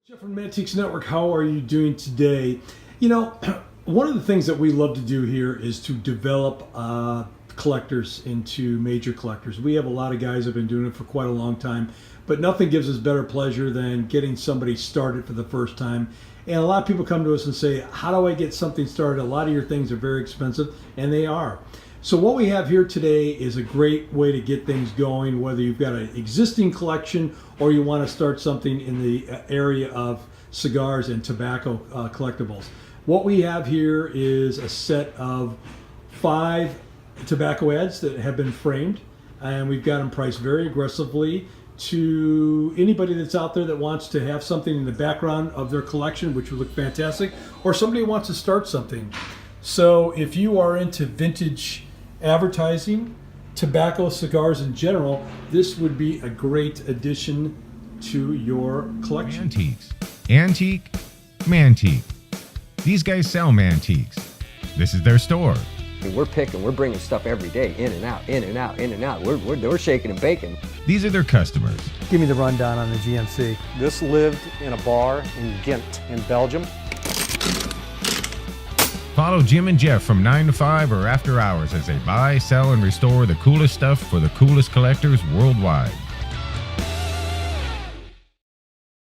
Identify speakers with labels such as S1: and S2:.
S1: Jeff from Mantiques Network, how are you doing today? You know, one of the things that we love to do here is to develop collectors into major collectors. We have a lot of guys that have been doing it for quite a long time, but nothing gives us better pleasure than getting somebody started for the first time. And a lot of people come to us and say, how do I get something started? A lot of your things are very expensive, and they are. So what we have here today is a great way to get things going, whether you've got an existing collection or you want to start something in the area of cigars and tobacco collectibles. What we have here is a set of 5 tobacco ads that have been framed, and we've got them priced very aggressively to anybody that's out there that wants to have something in the background of their collection, which would look fantastic, or somebody wants to start something. So if you are into vintage advertising, tobacco, cigars in general, this would be a great addition to your collection.
S2: Mantiques. Antique, Mantique. These guys sell Mantiques. This is their store.
S3: We're bringing stuff every day, in and out, in and out, in and out. We're shaking and baking.
S2: These are their customers.
S4: Give me the rundown on the GMC.
S5: This lived in a bar in Ghent in Belgium.
S2: Follow Jim and Jeff from 9 to 5 or after hours as they buy, sell, and restore the coolest stuff for the coolest collectors worldwide.